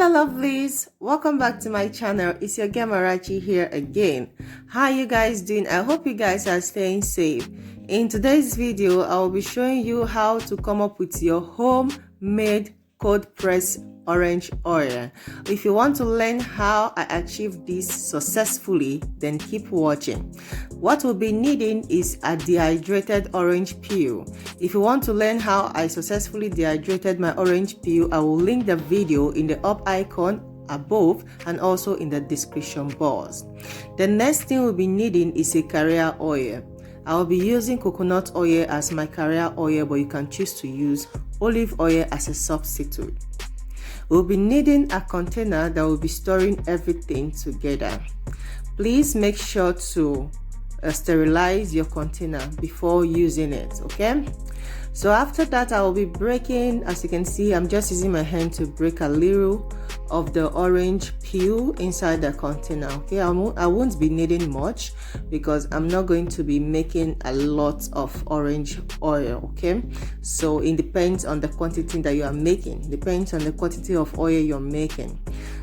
Hello lovelies, welcome back to my channel. It's your girl Marachi here again. How you guys doing? I hope you guys are staying safe. In today's video, I will be showing you how to come up with your homemade cold press orange oil. If you want to learn how I achieved this successfully, then keep watching. What we'll be needing is a dehydrated orange peel. If you want to learn how I successfully dehydrated my orange peel, I will link the video in the up icon above and also in the description box. The next thing we'll be needing is a carrier oil. I will be using coconut oil as my carrier oil, but you can choose to use olive oil as a substitute. We'll be needing a container that will be storing everything together. Please make sure to sterilize your container before using it, okay? So after that, I will be breaking, as you can see, I'm just using my hand to break a little of the orange peel inside the container, okay? I won't be needing much because I'm not going to be making a lot of orange oil, okay? So it depends on the quantity that you are making, depends on the quantity of oil you're making.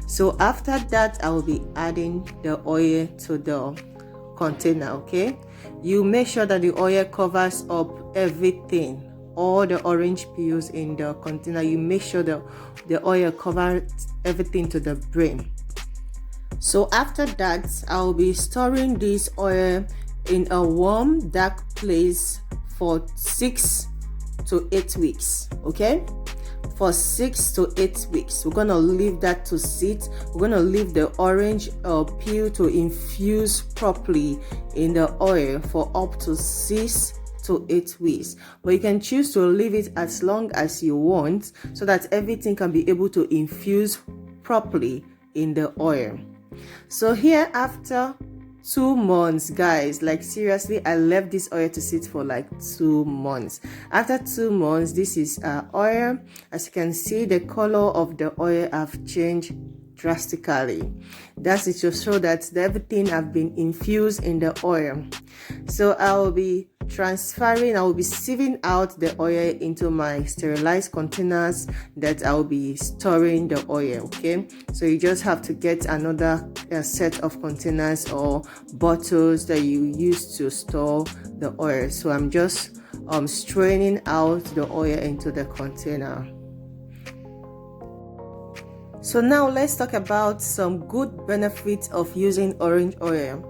So after that, I will be adding the oil to the container, okay? You make sure that the oil covers up everything, all the orange peels in the container. You make sure the oil covers everything to the brim. So after that, I'll be storing this oil in a warm, dark place for 6 to 8 weeks, okay? For 6 to 8 weeks, we're gonna leave that to sit. We're gonna leave the orange peel to infuse properly in the oil for up to 6 to 8 weeks, but you can choose to leave it as long as you want so that everything can be able to infuse properly in the oil. So here, after 2 months, guys, like seriously, I left this oil to sit for like 2 months. After 2 months, this is oil. As you can see, the color of the oil have changed drastically. That's it, to show that everything have been infused in the oil. So I will be sieving out the oil into my sterilized containers that I'll be storing the oil, okay? So you just have to get another set of containers or bottles that you use to store the oil. So I'm just straining out the oil into the container. So now let's talk about some good benefits of using orange oil.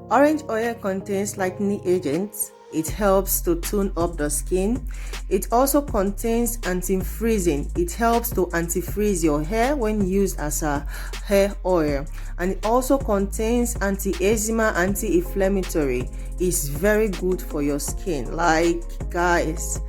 Orange oil contains lightening agents. It helps to tone up the skin. It also contains anti-freezing. It helps to anti-freeze your hair when used as a hair oil. And it also contains anti-eczema, anti-inflammatory. It's very good for your skin. Like, guys,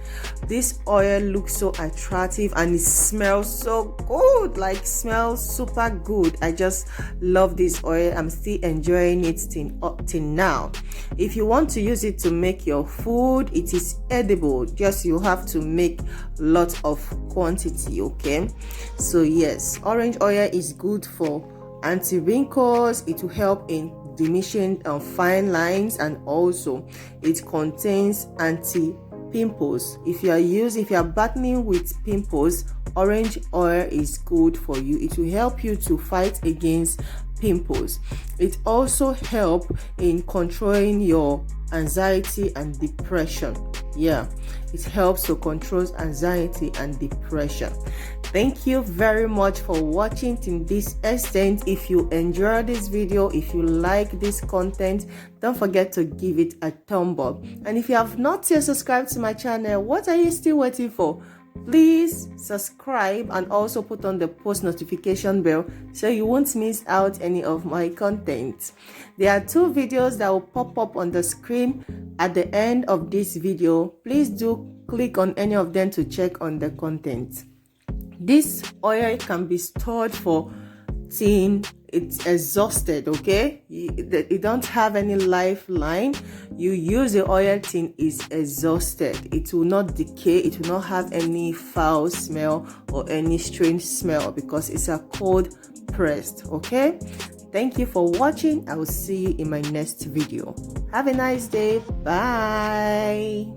this oil looks so attractive and it smells so good. Like, smells super good. I just love this oil. I'm still enjoying it till now. If you want to use it to make your food, it is edible. Just you have to make lots of quantity, okay? So yes, orange oil is good for anti-wrinkles. It will help in diminishing fine lines, and also it contains anti-pimples. If you are battling with pimples, orange oil is good for you. It will help you to fight against pimples. It also helps in controlling your anxiety and depression. Yeah, it helps to control anxiety and depression. Thank you very much for watching to this extent. If you enjoyed this video, if you like this content, don't forget to give it a thumb up. And if you have not yet subscribed to my channel, what are you still waiting for? Please subscribe and also put on the post notification bell so you won't miss out any of my content. There are 2 videos that will pop up on the screen at the end of this video. Please do click on any of them to check on the content. This oil can be stored for till it's exhausted, okay? You don't have any lifeline. You use the oil till it's exhausted. It will not decay. It will not have any foul smell or any strange smell because it's a cold pressed, okay? Thank you for watching. I will see you in my next video. Have a nice day. Bye.